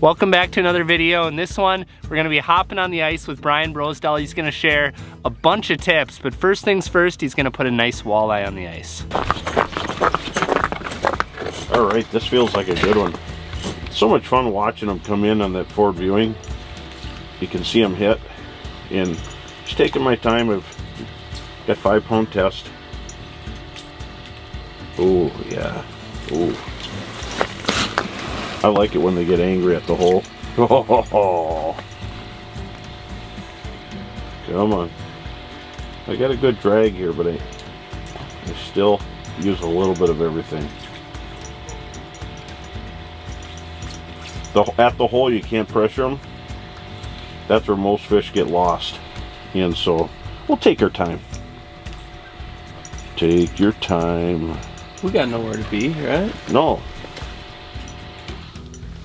Welcome back to another video. In this one, we're gonna be hopping on the ice with Brian Brosdahl. He's gonna share a bunch of tips, but first things first, he's gonna put a nice walleye on the ice. All right, this feels like a good one. So much fun watching them come in on that forward viewing. You can see them hit, and just taking my time. I've got 5-pound test. Oh yeah, oh. I like it when they get angry at the hole. Oh, come on. I got a good drag here, but I still use a little bit of everything. At the hole, you can't pressure them. That's where most fish get lost. And so, we'll take our time. Take your time. We got nowhere to be, right? No.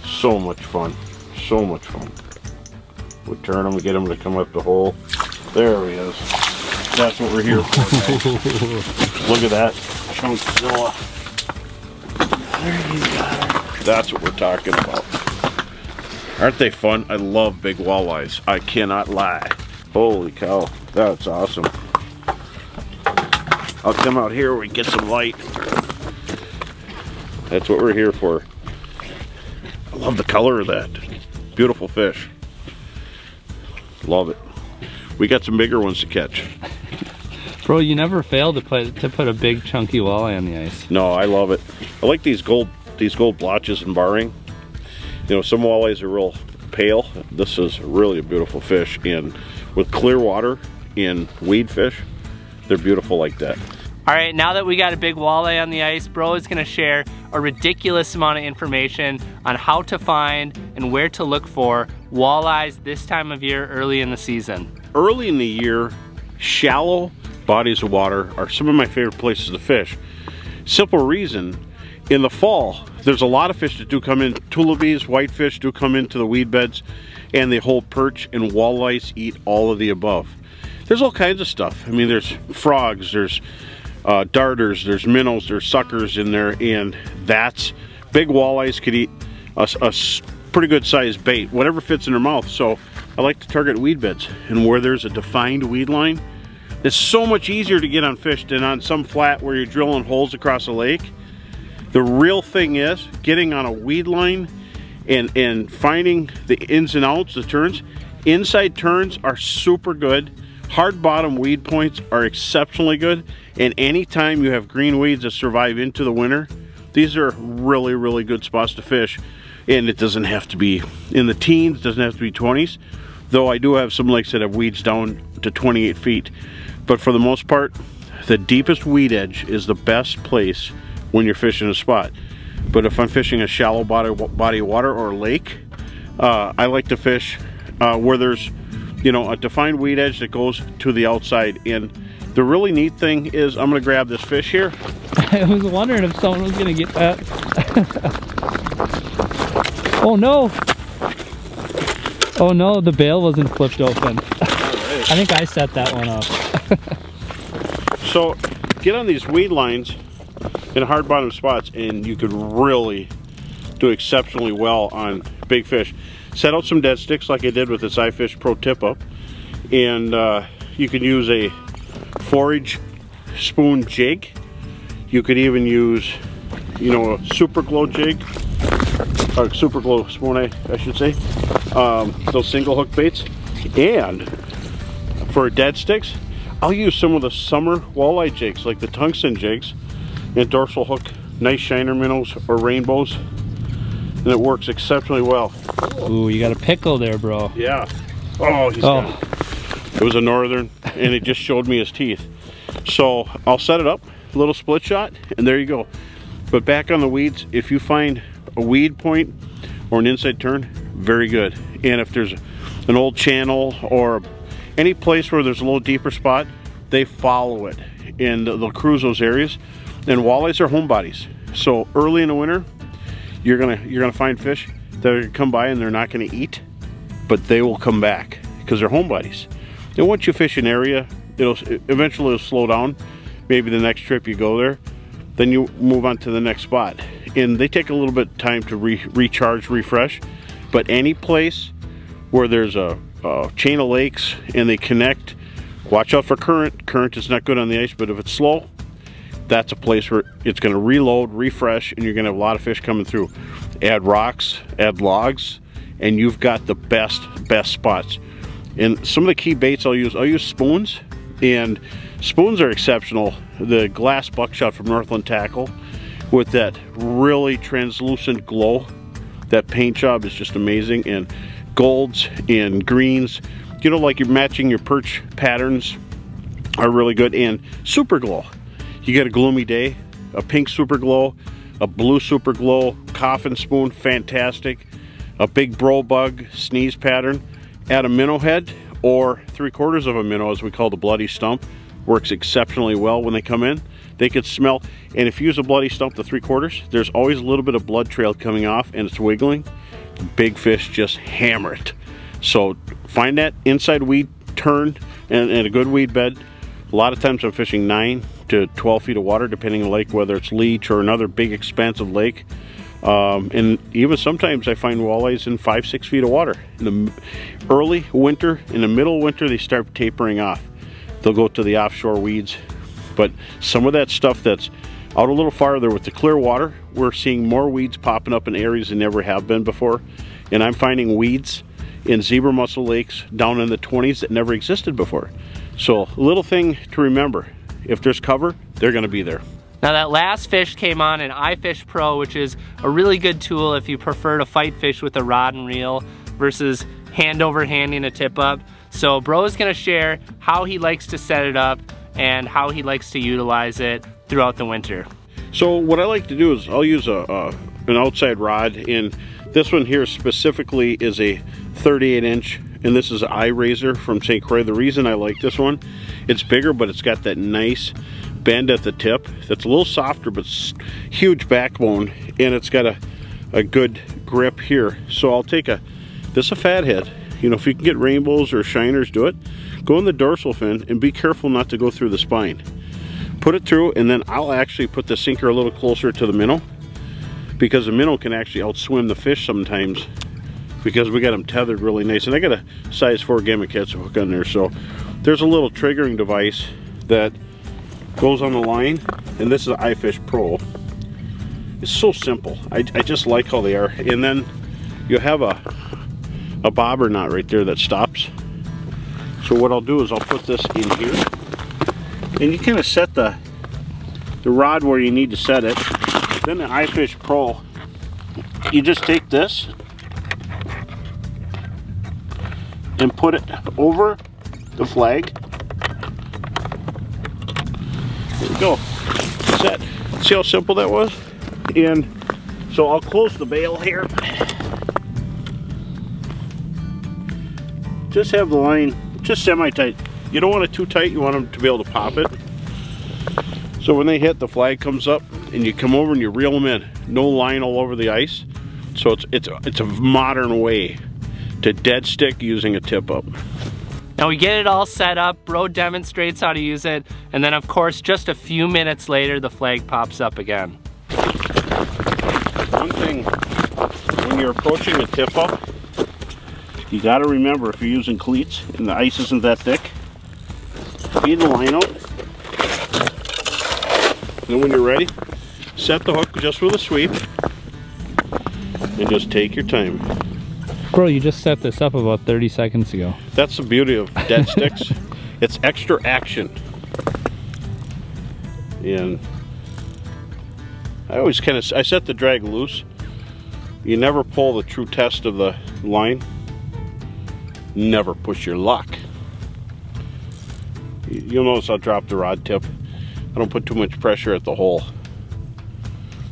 So much fun. So much fun. We turn them, get them to come up the hole. There he is. That's what we're here for, guys. Look at that. Chunkzilla. There you go. That's what we're talking about. Aren't they fun? I love big walleyes. I cannot lie. Holy cow. That's awesome. I'll come out here where we get some light. That's what we're here for. I love the color of that. Beautiful fish. Love it. We got some bigger ones to catch. Bro, you never fail to put a big chunky walleye on the ice. No, I love it. I like these gold blotches and barring. You know, some walleyes are real pale. This is really a beautiful fish, and with clear water and weed fish, they're beautiful like that. All right, now that we got a big walleye on the ice, Bro is gonna share a ridiculous amount of information on how to find and where to look for walleyes this time of year early in the season. Early in the year, shallow bodies of water are some of my favorite places to fish. Simple reason, in the fall, there's a lot of fish that do come in. Tullabees, whitefish do come into the weed beds, and they hold perch, and walleyes eat all of the above. There's all kinds of stuff. I mean, there's frogs, there's darters, there's minnows, there's suckers in there, and that's, big walleyes could eat a pretty good sized bait, whatever fits in their mouth. So I like to target weed beds, and where there's a defined weed line, it's so much easier to get on fish than on some flat where you're drilling holes across a lake. The real thing is getting on a weed line and finding the ins and outs, the turns. Inside turns are super good. Hard bottom weed points are exceptionally good. And anytime you have green weeds that survive into the winter, these are really, really good spots to fish. And it doesn't have to be in the teens, doesn't have to be 20s. Though I do have some lakes that have weeds down to 28 feet. But for the most part, the deepest weed edge is the best place when you're fishing a spot. But if I'm fishing a shallow body of water or a lake, I like to fish where there's, you know, a defined weed edge that goes to the outside. And the really neat thing is, I'm gonna grab this fish here. I was wondering if someone was gonna get that. Oh no! Oh no, the bail wasn't flipped open. I think I set that one up. So get on these weed lines in hard bottom spots, and you could really do exceptionally well on big fish. Set out some dead sticks like I did with this iFish Pro tip up, and you can use a forage spoon jig. You could even use, you know, a super glow jig, or super glow spoon, I should say. Those single hook baits. And for dead sticks, I'll use some of the summer walleye jigs, like the tungsten jigs, and dorsal hook nice shiner minnows or rainbows, and it works exceptionally well. Ooh, you got a pickle there, bro. Yeah. Oh, he's got it. It was a northern, and it just showed me his teeth. So I'll set it up, a little split shot, and there you go. But back on the weeds, if you find a weed point or an inside turn, very good. And if there's an old channel or any place where there's a little deeper spot, they follow it, and they'll cruise those areas. And walleyes are homebodies, so early in the winter, you're gonna find fish that are gonna come by and they're not gonna eat, but they will come back because they're homebodies. And once you fish an area, eventually it'll slow down. Maybe the next trip you go there, then you move on to the next spot. And they take a little bit of time to recharge, refresh. but any place where there's a chain of lakes and they connect, watch out for current. Current is not good on the ice, but if it's slow, that's a place where it's going to reload, refresh, and you're going to have a lot of fish coming through. Add rocks, add logs, and you've got the best spots. And some of the key baits I'll use spoons, and spoons are exceptional. The glass buckshot from Northland Tackle with that really translucent glow, that paint job is just amazing. And golds and greens, you know, like you're matching your perch patterns are really good. And super glow, you get a gloomy day, a pink super glow, a blue super glow, coffin spoon, fantastic. A big bro bug sneeze pattern, add a minnow head or 3/4 of a minnow, as we call the bloody stump, works exceptionally well when they come in. They could smell, and if you use a bloody stump to 3/4, there's always a little bit of blood trail coming off and it's wiggling. The big fish just hammer it. So find that inside weed turn and a good weed bed. A lot of times I'm fishing 9 to 12 feet of water, depending on the lake, whether it's Leech or another big expansive lake. And even sometimes I find walleyes in 5-6 feet of water. In the early winter, in the middle of winter, they start tapering off. They'll go to the offshore weeds. But some of that stuff that's out a little farther with the clear water, we're seeing more weeds popping up in areas they never have been before. And I'm finding weeds in zebra mussel lakes down in the 20s that never existed before. So a little thing to remember, if there's cover, they're going to be there. Now that last fish came on an iFish Pro, which is a really good tool if you prefer to fight fish with a rod and reel versus hand over handing a tip up. So Bro is gonna share how he likes to set it up and how he likes to utilize it throughout the winter. So what I like to do is I'll use an outside rod, and this one here specifically is a 38-inch, and this is an iRazor from St. Croix. The reason I like this one, it's bigger, but it's got that nice bend at the tip that's a little softer, but huge backbone, and it's got a good grip here. So I'll take this is a fathead. You know, if you can get rainbows or shiners, do it. Go in the dorsal fin and be careful not to go through the spine. Put it through, and then I'll actually put the sinker a little closer to the minnow, because the minnow can actually outswim the fish sometimes because we got them tethered really nice. And I got a size 4 Gamaketsu hook on there, so there's a little triggering device that goes on the line, and this is an iFish Pro. It's so simple. I just like how they are. And then you have a bobber knot right there that stops. So what I'll do is I'll put this in here, and you kind of set the rod where you need to set it. Then the iFish Pro, you just take this and put it over the flag. There we go. Set. See how simple that was? And so I'll close the bail here. Just have the line just semi-tight. You don't want it too tight, you want them to be able to pop it. So when they hit, the flag comes up and you come over and you reel them in. No line all over the ice. So it's a modern way to dead stick using a tip up. Now we get it all set up, Bro demonstrates how to use it, and then of course just a few minutes later the flag pops up again. One thing, when you're approaching a tip up, you got to remember, if you're using cleats and the ice isn't that thick, feed the line out. Then when you're ready, set the hook just with a sweep and just take your time. Bro, you just set this up about 30 seconds ago. That's the beauty of dead sticks. It's extra action. And I set the drag loose. You never pull the true test of the line. Never push your luck. You'll notice I'll drop the rod tip. I don't put too much pressure at the hole.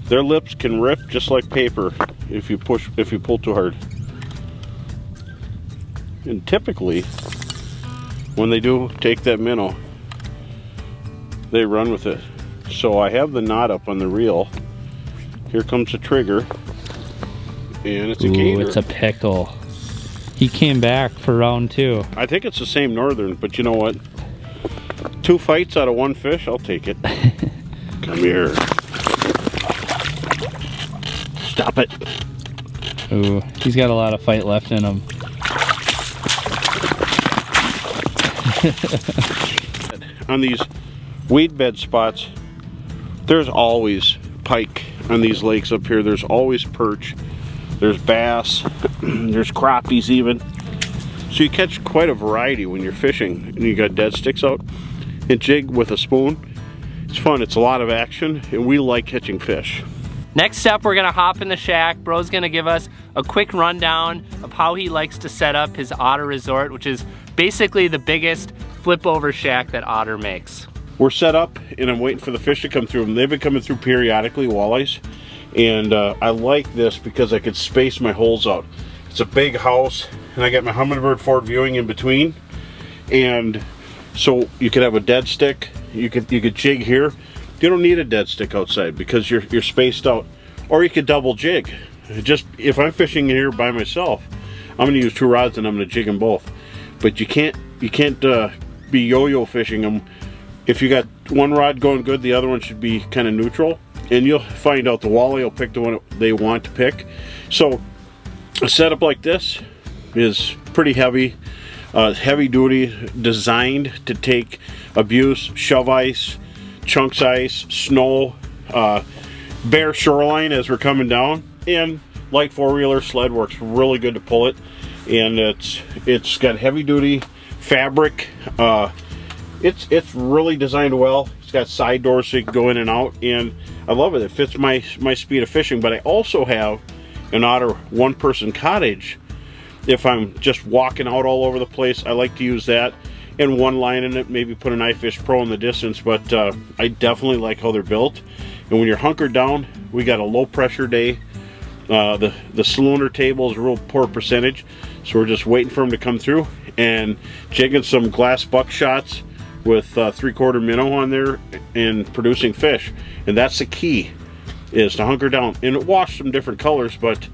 Their lips can rip just like paper if you pull too hard. And typically, when they do take that minnow, they run with it. So I have the knot up on the reel. Here comes the trigger, and it's a gator. It's a pickle. He came back for round 2. I think it's the same northern, but you know what? 2 fights out of 1 fish, I'll take it. Come here. Stop it. Ooh, he's got a lot of fight left in him. On these weed bed spots, there's always pike on these lakes up here. There's always perch, there's bass, there's crappies even. So you catch quite a variety when you're fishing and you got dead sticks out and jig with a spoon. It's fun, it's a lot of action, and we like catching fish. Next up, we're gonna hop in the shack. Bro's gonna give us a quick rundown of how he likes to set up his Otter Resort, which is basically the biggest flip over shack that Otter makes. We're set up and I'm waiting for the fish to come through, and they've been coming through periodically, walleyes. And I like this because I could space my holes out. It's a big house and I got my Humminbird forward viewing in between. And so you could have a dead stick, you could jig here. You don't need a dead stick outside because you're spaced out. Or you could double jig. Just if I'm fishing here by myself, I'm gonna use 2 rods and I'm gonna jig them both. But you can't be yo-yo fishing them. If you got one rod going good, the other one should be kind of neutral, and you'll find out the walleye will pick the one they want to pick. So a setup like this is pretty heavy, heavy duty, designed to take abuse, shove ice, chunks ice, snow, bare shoreline as we're coming down, and light 4-wheeler sled works really good to pull it. And it's got heavy duty fabric. It's really designed well. It's got side doors so you can go in and out, and I love it. It fits my speed of fishing. But I also have an Otter 1-person cottage. If I'm just walking out all over the place, I like to use that, and one line in it, maybe put an iFish Pro in the distance. But I definitely like how they're built. And when you're hunkered down, we got a low pressure day. The salooner table is a real poor percentage, so we're just waiting for them to come through and jigging some glass buckshots with 3/4 minnow on there and producing fish. And that's the key, is to hunker down and wash some different colors. But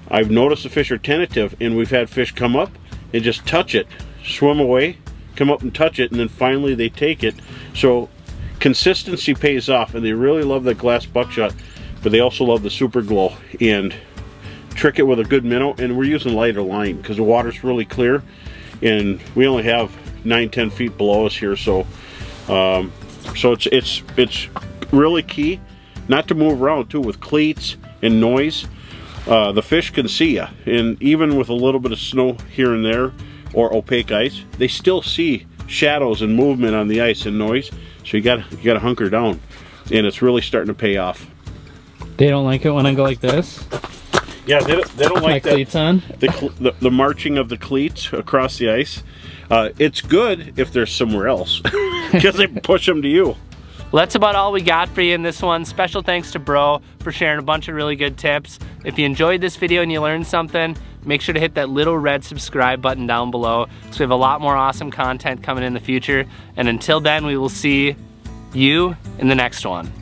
I've noticed the fish are tentative, and we've had fish come up and just touch it, swim away, come up and touch it, and then finally they take it. So consistency pays off, and they really love that glass buckshot, but they also love the Super Glow. And trick it with a good minnow, and we're using lighter line because the water's really clear, and we only have 9-10 feet below us here. So it's really key not to move around too with cleats and noise. The fish can see you, and even with a little bit of snow here and there or opaque ice, they still see shadows and movement on the ice and noise. So you gotta hunker down, and it's really starting to pay off. They don't like it when I go like this? Yeah, they don't like that. Cleats on? The marching of the cleats across the ice. It's good if they're somewhere else because they push them to you. Well, that's about all we got for you in this one. Special thanks to Bro for sharing a bunch of really good tips. If you enjoyed this video and you learned something, make sure to hit that little red subscribe button down below, because we have a lot more awesome content coming in the future. And until then, we will see you in the next one.